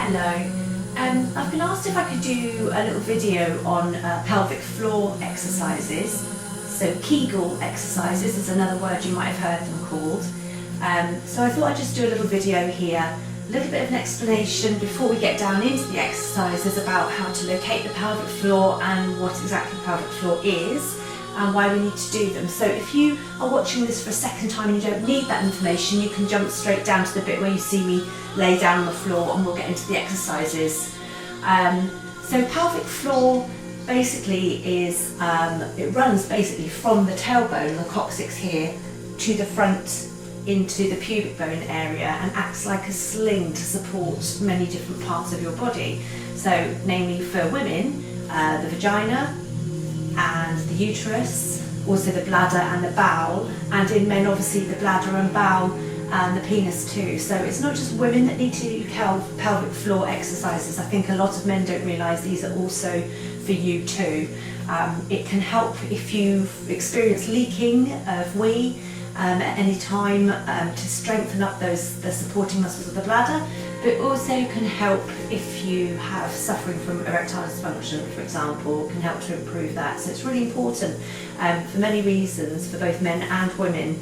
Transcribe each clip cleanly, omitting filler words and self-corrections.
Hello. I've been asked if I could do a little video on pelvic floor exercises. So Kegel exercises is another word you might have heard them called. So I thought I'd just do a little video here, a little bit of an explanation before we get down into the exercises about how to locate the pelvic floor and what exactly the pelvic floor is and why we need to do them. So if you are watching this for a second time and you don't need that information, you can jump straight down to the bit where you see me lay down on the floor and we'll get into the exercises. So pelvic floor basically is, it runs basically from the tailbone, the coccyx here, to the front into the pubic bone area and acts like a sling to support many different parts of your body. So namely for women, the vagina and the uterus, also the bladder and the bowel, and in men obviously the bladder and bowel and the penis too. So it's not just women that need to do pelvic floor exercises. I think a lot of men don't realise these are also for you too. It can help if you've experienced leaking of wee at any time to strengthen up the supporting muscles of the bladder, but it also can help if you have suffering from erectile dysfunction, for example, can help to improve that. So it's really important for many reasons for both men and women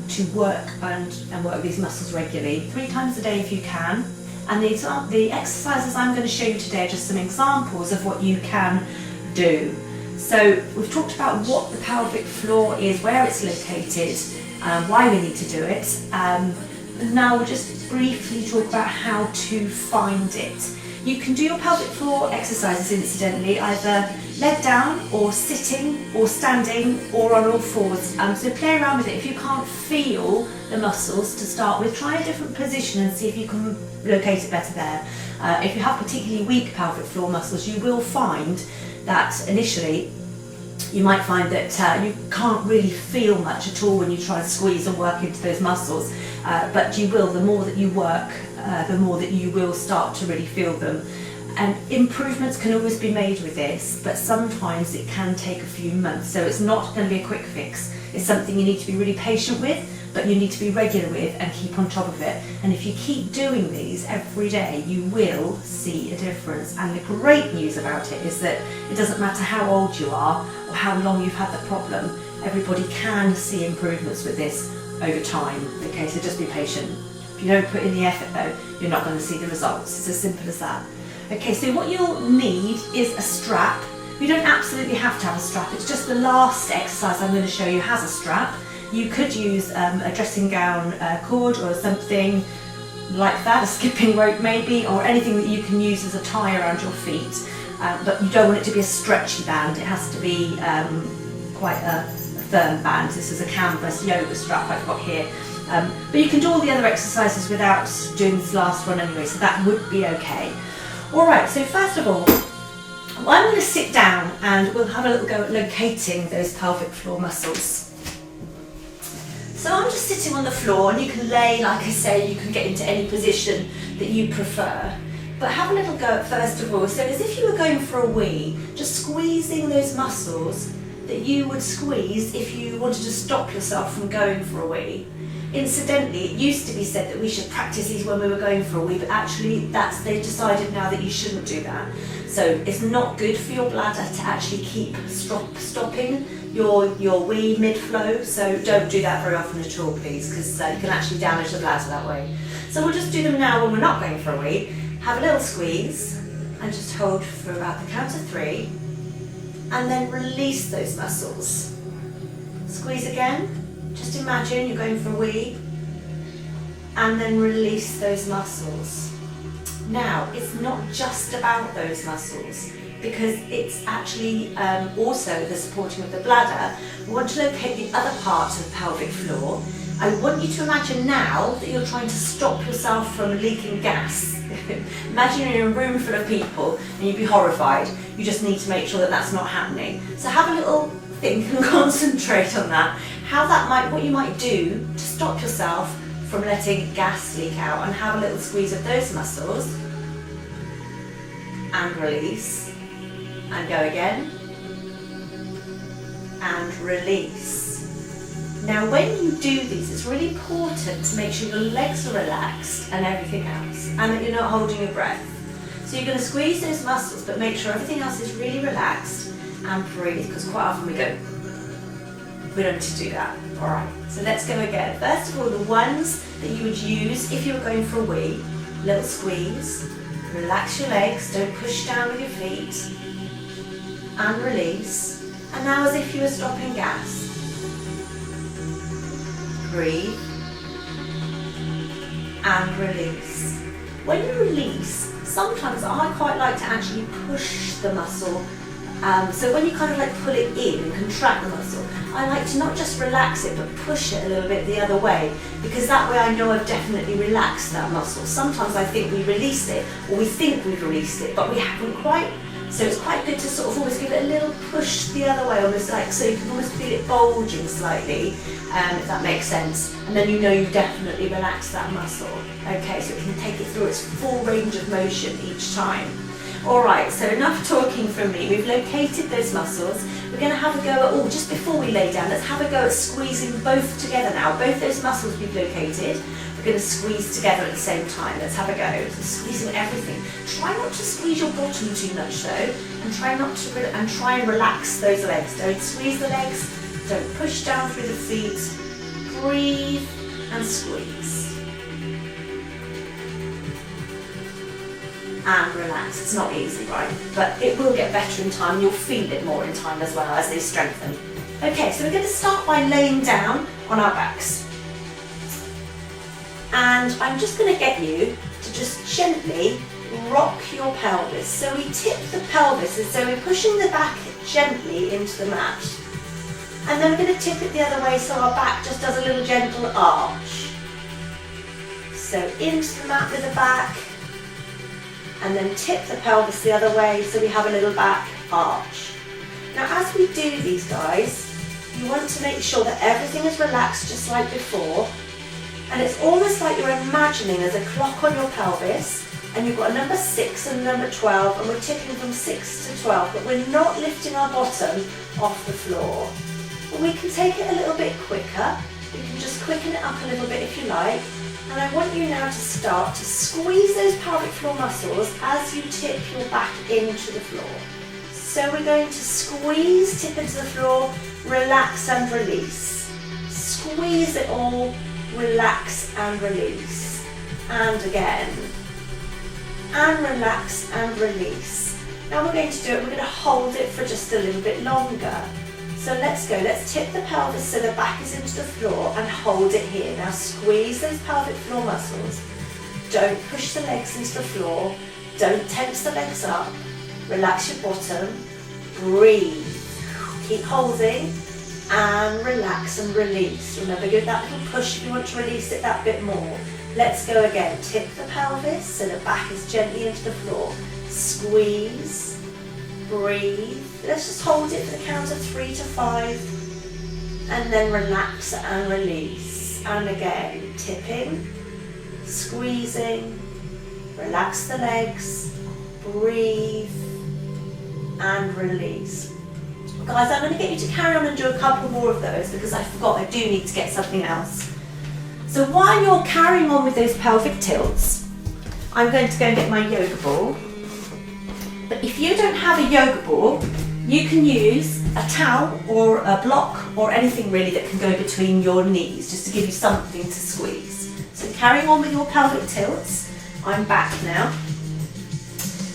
to work and work these muscles regularly, 3 times a day if you can. And the exercises I'm going to show you today are just some examples of what you can do. So we've talked about what the pelvic floor is, where it's located, why we need to do it. Now we'll just briefly talk about how to find it. You can do your pelvic floor exercises incidentally either leg down or sitting or standing or on all fours. So play around with it. If you can't feel the muscles to start with, try a different position and see if you can locate it better there. If you have particularly weak pelvic floor muscles, you will find that initially you might find that you can't really feel much at all when you try to squeeze and work into those muscles, but you will, the more that you work, the more that you will start to really feel them. And improvements can always be made with this, but sometimes it can take a few months, so it's not going to be a quick fix. It's something you need to be really patient with, but you need to be regular with and keep on top of it. And if you keep doing these every day, you will see a difference. And the great news about it is that it doesn't matter how old you are or how long you've had the problem, everybody can see improvements with this over time. Okay, so just be patient. If you don't put in the effort though, you're not going to see the results. It's as simple as that. Okay, so what you'll need is a strap. You don't absolutely have to have a strap, it's just the last exercise I'm going to show you has a strap. You could use a dressing gown cord or something like that, a skipping rope maybe, or anything that you can use as a tie around your feet. But you don't want it to be a stretchy band, it has to be quite a firm band. This is a canvas yoga strap I've got here. But you can do all the other exercises without doing this last one anyway, so that would be okay. Alright, so first of all, I'm going to sit down and we'll have a little go at locating those pelvic floor muscles. So I'm just sitting on the floor, and you can lay, like I say, you can get into any position that you prefer. But have a little go at first of all. So as if you were going for a wee, just squeezing those muscles that you would squeeze if you wanted to stop yourself from going for a wee. Incidentally, it used to be said that we should practice these when we were going for a wee, but actually they've decided now that you shouldn't do that. So it's not good for your bladder to actually keep stopping your wee mid-flow, so don't do that very often at all, please, because you can actually damage the bladder that way. So we'll just do them now when we're not going for a wee. Have a little squeeze and just hold for about the count of 3 and then release those muscles. Squeeze again. Just imagine you're going for a wee and then release those muscles. Now, it's not just about those muscles because it's actually also the supporting of the bladder. We want to locate the other parts of the pelvic floor. I want you to imagine now that you're trying to stop yourself from leaking gas. Imagine you're in a room full of people and you'd be horrified. You just need to make sure that that's not happening. So have a little think and concentrate on that. What you might do to stop yourself from letting gas leak out, and have a little squeeze of those muscles and release and go again and release. Now when you do these, it's really important to make sure your legs are relaxed and everything else, and that you're not holding your breath. So you're going to squeeze those muscles, but make sure everything else is really relaxed and breathe, because quite often we don't need to do that. Alright, so let's go again. First of all, the ones that you would use if you were going for a wee, little squeeze, relax your legs, don't push down with your feet, and release. And now as if you were stopping gas. Breathe and release. When you release, sometimes I quite like to actually push the muscle. So when you kind of like pull it in and contract the muscle, I like to not just relax it but push it a little bit the other way, because that way I know I've definitely relaxed that muscle. Sometimes I think we released it, or we think we've released it, but we haven't quite. So it's quite good to sort of always give it a little push the other way, almost like, so you can almost feel it bulging slightly, if that makes sense. And then you know you've definitely relaxed that muscle. Okay, so it can take it through its full range of motion each time. Alright, so enough talking from me. We've located those muscles. We're going to have a go at, just before we lay down, let's have a go at squeezing both together now. Both those muscles we've located, we're going to squeeze together at the same time. Let's have a go. So squeezing everything. Try not to squeeze your bottom too much though, and try and relax those legs. Don't squeeze the legs, don't push down through the feet. Breathe and squeeze. And relax. It's not easy, right? But it will get better in time. You'll feel it more in time as well as they strengthen. Okay, so we're going to start by laying down on our backs. And I'm just going to get you to just gently rock your pelvis. So we tip the pelvis, and so we're pushing the back gently into the mat. And then we're going to tip it the other way so our back just does a little gentle arch. So into the mat with the back, and then tip the pelvis the other way so we have a little back arch. Now as we do these guys, you want to make sure that everything is relaxed just like before, and it's almost like you're imagining there's a clock on your pelvis, and you've got a number 6 and a number 12, and we're tipping from 6 to 12, but we're not lifting our bottom off the floor. But we can take it a little bit quicker. You can just quicken it up a little bit if you like. And I want you now to start to squeeze those pelvic floor muscles as you tip your back into the floor. So we're going to squeeze, tip into the floor, relax and release. Squeeze it all, relax and release. And again. And relax and release. Now we're going to do it, we're going to hold it for just a little bit longer. So let's go, let's tip the pelvis so the back is into the floor and hold it here. Now squeeze those pelvic floor muscles. Don't push the legs into the floor. Don't tense the legs up. Relax your bottom. Breathe. Keep holding and relax and release. Remember, give that little push if you want to release it that bit more. Let's go again. Tip the pelvis so the back is gently into the floor. Squeeze. Breathe. Let's just hold it for the count of 3 to 5, and then relax and release. And again, tipping, squeezing, relax the legs, breathe, and release. Guys, I'm going to get you to carry on and do a couple more of those, because I forgot I do need to get something else. So while you're carrying on with those pelvic tilts, I'm going to go and get my yoga ball. But if you don't have a yoga ball, you can use a towel or a block or anything really that can go between your knees, just to give you something to squeeze. So carrying on with your pelvic tilts, I'm back now.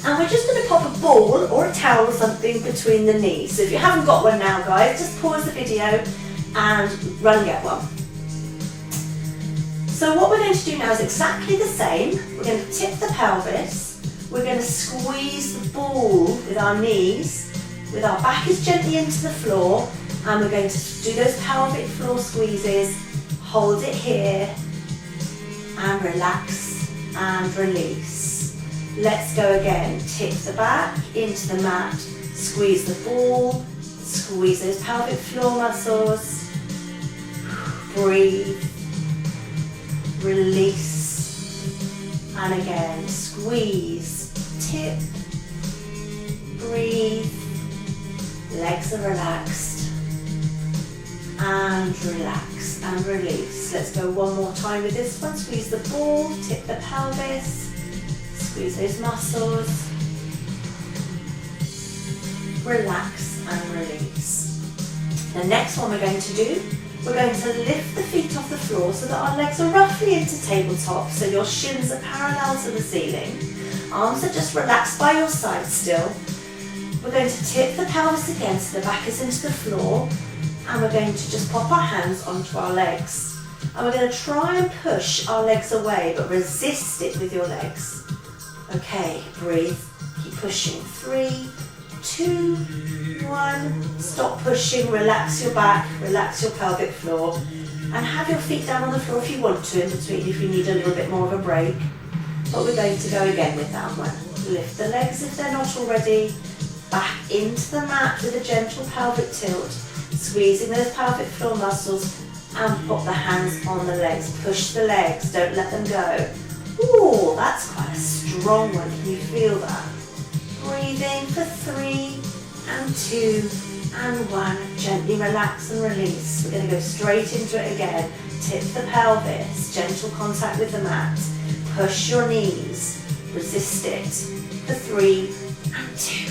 And we're just going to pop a ball or a towel or something between the knees. So if you haven't got one now, guys, just pause the video and run and get one. So what we're going to do now is exactly the same. We're going to tip the pelvis. We're going to squeeze the ball with our knees, with our back is gently into the floor, and we're going to do those pelvic floor squeezes, hold it here, and relax and release. Let's go again. Tip the back into the mat, squeeze the ball, squeeze those pelvic floor muscles, breathe, release, and again, squeeze, tip, breathe, legs are relaxed, and relax and release. Let's go one more time with this one. Squeeze the ball, tip the pelvis, squeeze those muscles, relax and release. The next one we're going to do, we're going to lift the feet off the floor so that our legs are roughly into tabletop, so your shins are parallel to the ceiling. Arms are just relaxed by your side still. We're going to tip the pelvis again so the back is into the floor, and we're going to just pop our hands onto our legs. And we're going to try and push our legs away, but resist it with your legs. Okay, breathe, keep pushing. 3, 2, 1. Stop pushing, relax your back, relax your pelvic floor, and have your feet down on the floor if you want to in between, if you need a little bit more of a break. But we're going to go again with that one. Lift the legs if they're not already, back into the mat with a gentle pelvic tilt, squeezing those pelvic floor muscles, and put the hands on the legs. Push the legs, don't let them go. Ooh, that's quite a strong one. Can you feel that? Breathing for 3 and 2 and 1. Gently relax and release. We're going to go straight into it again. Tip the pelvis, gentle contact with the mat. Push your knees, resist it. For 3 and 2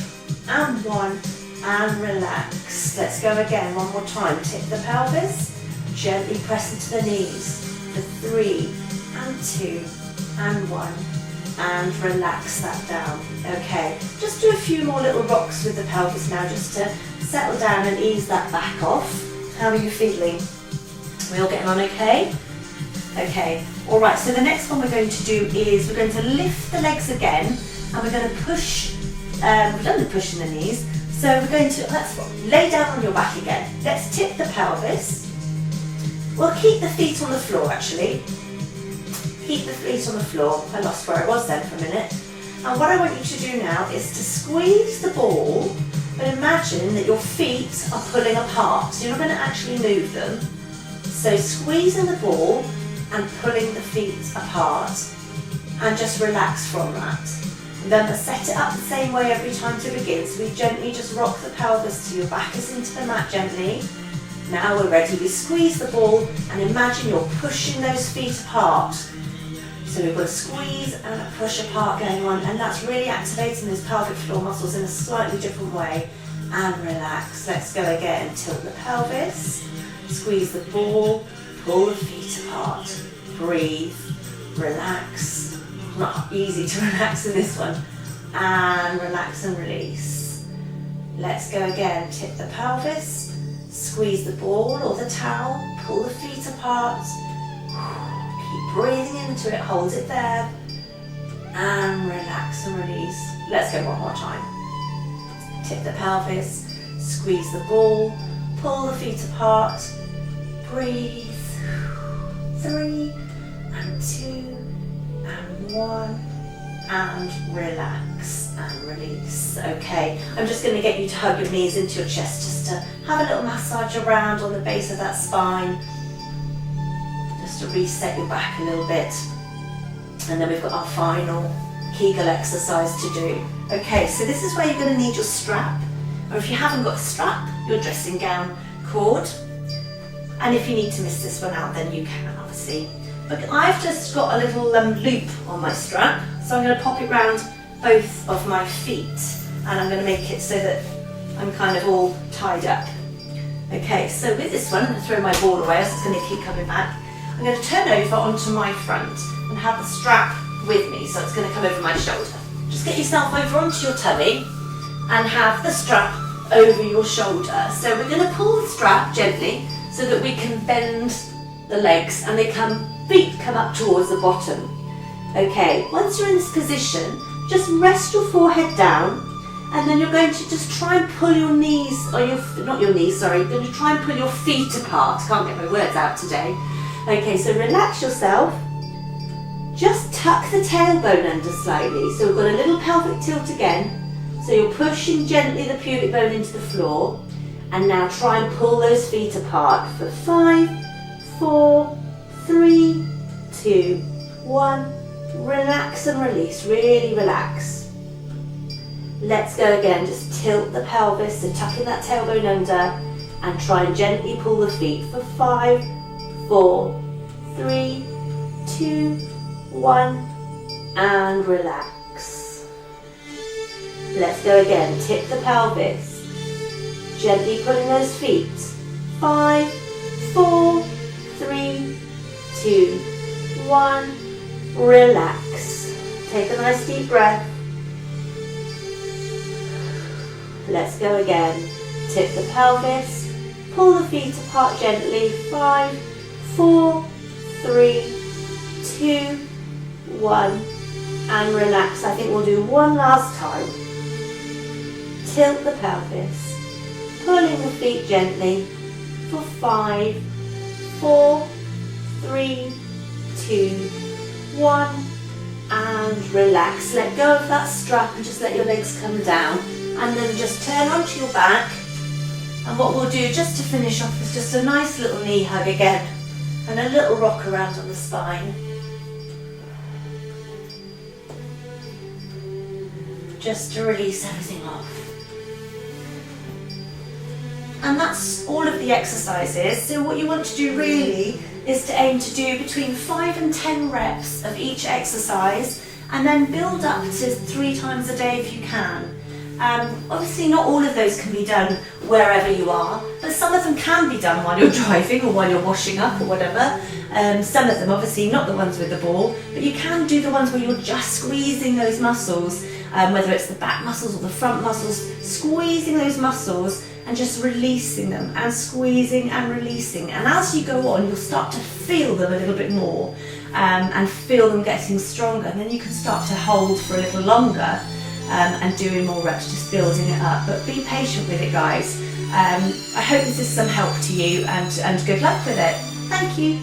and 1 and relax. Let's go again, one more time. Tip the pelvis, gently press into the knees. For 3 and 2 and 1 and relax that down. Okay, just do a few more little rocks with the pelvis now just to settle down and ease that back off. How are you feeling? We all getting on okay? Okay, alright, so the next one we're going to do is we're going to lift the legs again, and we're going to push, we've done the push in the knees, so we're going to, let's lay down on your back again. Let's tip the pelvis. We'll keep the feet on the floor actually. Keep the feet on the floor. I lost where I was then for a minute. And what I want you to do now is to squeeze the ball, but imagine that your feet are pulling apart, so you're not going to actually move them. So squeezing the ball and pulling the feet apart, and just relax from that. Remember, set it up the same way every time to begin. So we gently just rock the pelvis till your back is into the mat gently. Now we're ready. We squeeze the ball and imagine you're pushing those feet apart. So we've got a squeeze and a push apart going on, and that's really activating those pelvic floor muscles in a slightly different way. And relax. Let's go again. Tilt the pelvis, squeeze the ball, pull the feet apart, breathe, relax. Not easy to relax in this one. And relax and release. Let's go again. Tip the pelvis, squeeze the ball or the towel, pull the feet apart. Keep breathing into it, hold it there. And relax and release. Let's go one more time. Tip the pelvis, squeeze the ball, pull the feet apart, breathe. 3 and 2 and 1 and relax and release. Okay, I'm just going to get you to hug your knees into your chest just to have a little massage around on the base of that spine, just to reset your back a little bit. And then we've got our final Kegel exercise to do. Okay, so this is where you're going to need your strap, or if you haven't got a strap, your dressing gown cord. And if you need to miss this one out, then you can, obviously. But I've just got a little loop on my strap, so I'm going to pop it round both of my feet, and I'm going to make it so that I'm kind of all tied up. Okay, so with this one, I'm going to throw my ball away, so it's going to keep coming back. I'm going to turn over onto my front and have the strap with me, so it's going to come over my shoulder. Just get yourself over onto your tummy and have the strap over your shoulder. So we're going to pull the strap gently so that we can bend the legs and feet come up towards the bottom. Okay, once you're in this position, just rest your forehead down, and then you're going to just try and pull your knees, or you're going to try and pull your feet apart. Can't get my words out today. Okay, so relax yourself. Just tuck the tailbone under slightly. So we've got a little pelvic tilt again. So you're pushing gently the pubic bone into the floor. And now try and pull those feet apart for 5, 4, 3, 2, 1. Relax and release, really relax. Let's go again, just tilt the pelvis, so tucking that tailbone under. and try and gently pull the feet for 5, 4, 3, 2, 1, and relax. Let's go again. Tip the pelvis. Gently pulling those feet. 5, 4, 3, 2, 1. Relax. Take a nice deep breath. Let's go again. Tip the pelvis. Pull the feet apart gently. 5, 4, 3, 2, 1. And relax. I think we'll do one last time. Tilt the pelvis. Pulling the feet gently for 5, 4, 3, 2, 1. And relax. Let go of that strap and just let your legs come down. And then just turn onto your back. And what we'll do just to finish off is just a nice little knee hug again. And a little rock around on the spine. Just to release everything off. And that's all of the exercises. So what you want to do really is to aim to do between 5 and 10 reps of each exercise, and then build up to 3 times a day if you can. Obviously not all of those can be done wherever you are, but some of them can be done while you're driving or while you're washing up or whatever. Some of them, obviously not the ones with the ball, but you can do the ones where you're just squeezing those muscles, whether it's the back muscles or the front muscles, squeezing those muscles and just releasing them and squeezing and releasing. And as you go on, you'll start to feel them a little bit more and feel them getting stronger. And then you can start to hold for a little longer and doing more reps, just building it up. But be patient with it, guys. I hope this is some help to you, and good luck with it. Thank you.